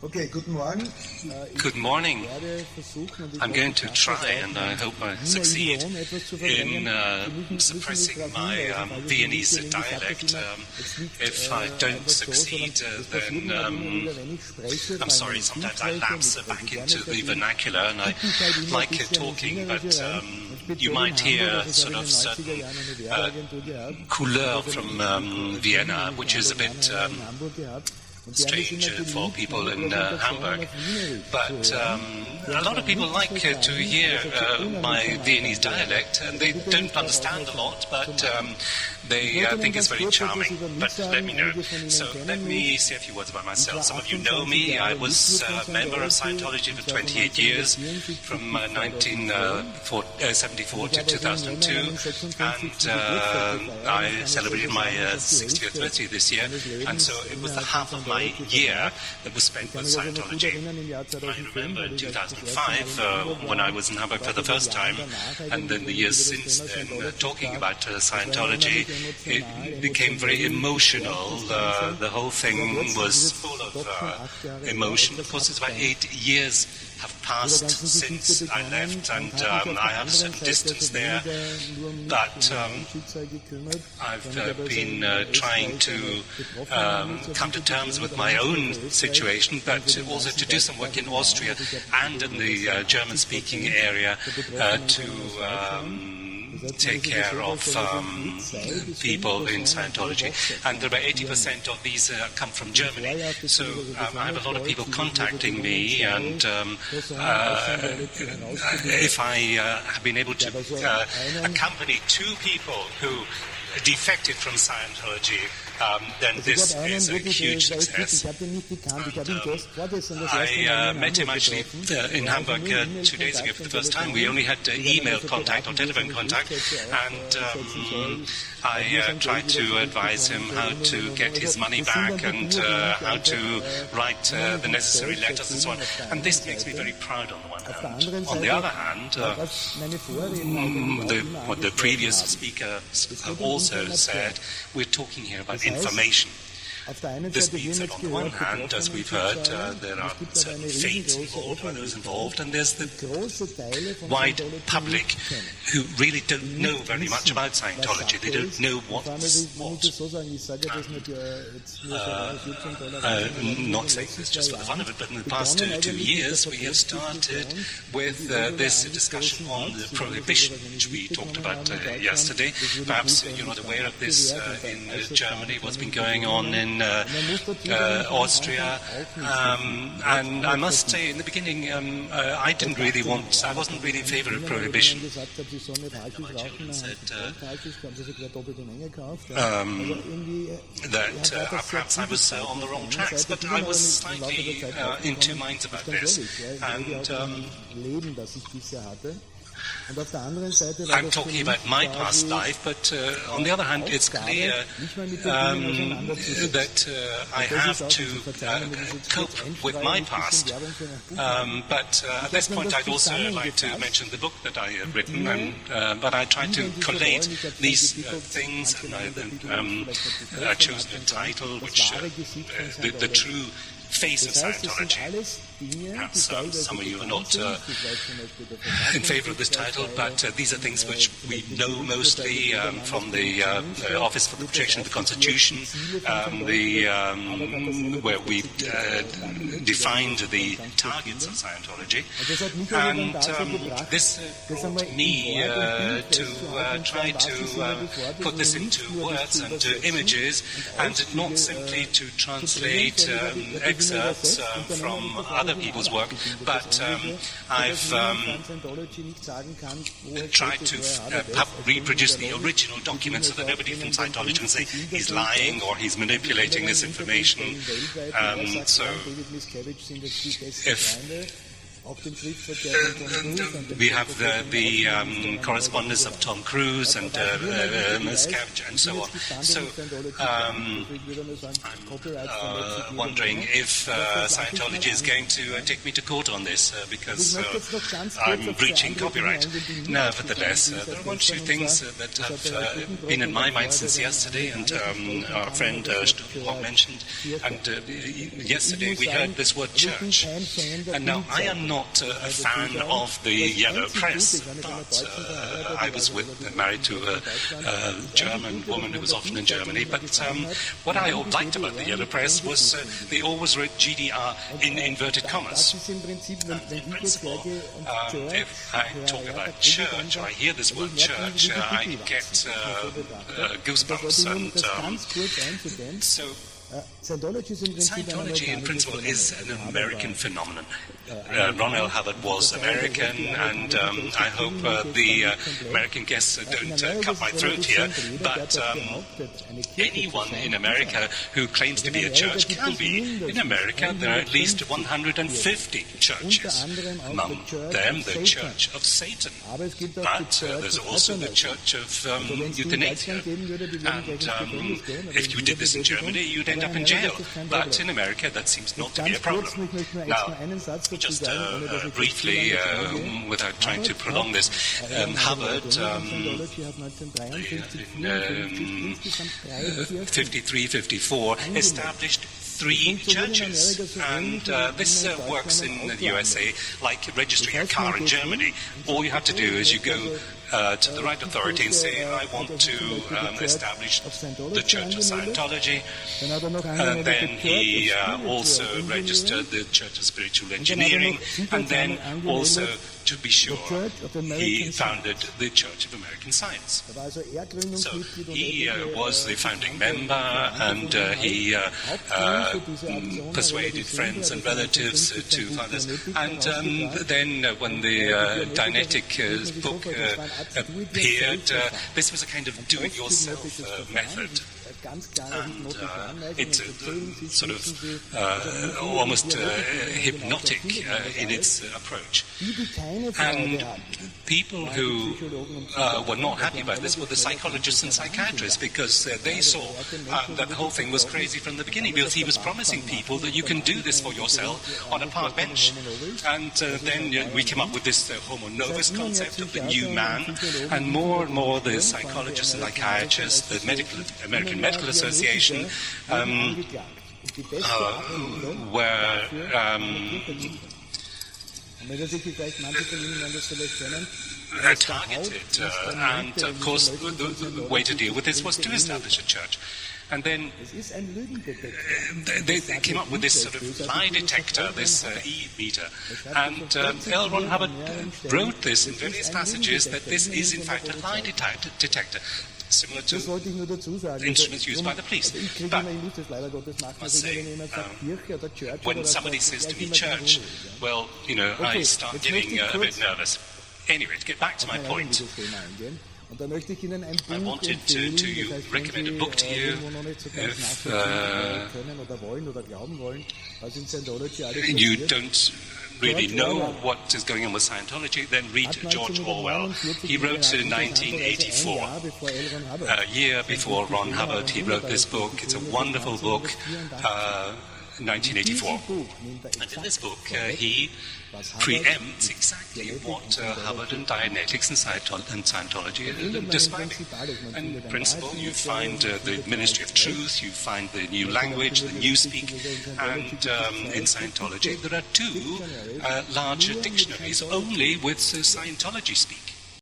Okay, good morning. Good morning. I'm going to try, and I hope I succeed, in suppressing my Viennese dialect. If I don't succeed, then I'm sorry, sometimes I lapse back into the vernacular, and I like talking, but you might hear sort of certain couleur from Vienna, which is a bit strange for people in Hamburg, but a lot of people like to hear my Viennese dialect, and they don't understand a lot, but they think it's very charming. But let me know. So let me say a few words about myself. Some of you know me. I was a member of Scientology for 28 years, from 1974 to 2002, and I celebrated my 60th birthday this year, and so it was the half of my year that was spent with Scientology. I remember in 2005 when I was in Hamburg for the first time, and then the years since then, talking about Scientology, it became very emotional. The whole thing was full of emotion. Of course, it's about 8 years have passed since I left, and I have a certain distance there, but I've been trying to come to terms with my own situation, but also to do some work in Austria and in the German-speaking area to take care of people in Scientology. And about 80% of these come from Germany. So I have a lot of people contacting me, and if I have been able to accompany 2 people who defected from Scientology, then this is a huge success. I met him actually in Hamburg 2 days ago for the first time. We only had email contact or telephone contact, and I tried to advise him how to get his money back and how to write the necessary letters and so on. And this makes me very proud on the one hand. On the other hand, what the previous speaker also said, we're talking here about information. This means that on the one hand, as we've heard, there are certain fates involved by those involved, and there's the wide public who really don't know very much about Scientology. They don't know what's what. Not saying this just for the fun of it, but in the past 2 years we have started with this discussion on the prohibition, which we talked about yesterday. Perhaps you're not aware of this in Germany, what's been going on in Austria, and I must say in the beginning I wasn't really in favor of prohibition. My children said that perhaps I was on the wrong tracks, but I was slightly in 2 minds about this, and I'm talking about my past life, but on the other hand, it's clear that I have to cope with my past. But at this point, I'd also like to mention the book that I have written, but I tried to collate these things, and I chose the title, which the true face of Scientology. Perhaps some of you are not in favor of this title, but these are things which we know mostly from the Office for the Protection of the Constitution, where we defined the targets of Scientology. And this brought me to try to put this into words and images, and not simply to translate excerpts from other people's work, but I've tried to reproduce the original document so that nobody from Scientology can say he's lying or he's manipulating this information. So if We have the correspondence of Tom Cruise and Scavenger and so on. So I'm wondering if Scientology is going to take me to court on this because I'm breaching copyright. Nevertheless, there are one or two things that have been in my mind since yesterday, and our friend Stuck mentioned. And yesterday we heard this word church. And now I am not a fan of the yellow press, but I was married to a German woman who was often in Germany. But what I liked about the yellow press was they always wrote GDR in inverted commas. And in principle, if I talk about church, or I hear this word church, I get goosebumps. And so Scientology, in principle, is an American phenomenon. Ron L. Hubbard was American, and I hope the American guests don't cut my throat here, but anyone in America who claims to be a church can be. In America, there are at least 150 churches. Among them, the Church of Satan. But there's also the Church of Euthanasia. And if you did this in Germany, you'd end up in jail. But in America, that seems not to be a problem. Now, just briefly, without trying to prolong this, Hubbard, 53, 54, established 3 churches, and this works in the USA like registering a car in Germany. All you have to do is you go to the right authority and say, I want to establish the Church of Scientology. Then he also registered the Church of Spiritual Engineering, and then also, to be sure, he founded the Church of American Science. So he was the founding member, and he persuaded friends and relatives to found this. And then when the Dianetic book appeared, this was a kind of do-it-yourself method. And it's sort of almost hypnotic in its approach. And people who were not happy about this were the psychologists and psychiatrists, because they saw that the whole thing was crazy from the beginning, because he was promising people that you can do this for yourself on a park bench. And then we came up with this homo novus concept of the new man, and more the psychologists and psychiatrists, the American Medical Association, were targeted, and of course the way to deal with this was to establish a church. And then they came up with this sort of lie detector, this E-meter. And L. Ron Hubbard wrote this in various passages that this is in fact a lie detector, similar to the instruments used by the police. But I must say, when somebody says to me church, well, you know, I start getting a bit nervous. Anyway, to get back to my point, I wanted to recommend a book to you. If you don't really know what is going on with Scientology, then read George Orwell. He wrote in 1984, a year before Ron Hubbard. He wrote this book. It's a wonderful book, 1984. And in this book, he preempts exactly what Hubbard and Dianetics and Scientology are describing. And in principle, you find the Ministry of Truth, you find the new language, the new speak, and in Scientology there are 2 larger dictionaries only with Scientology speak.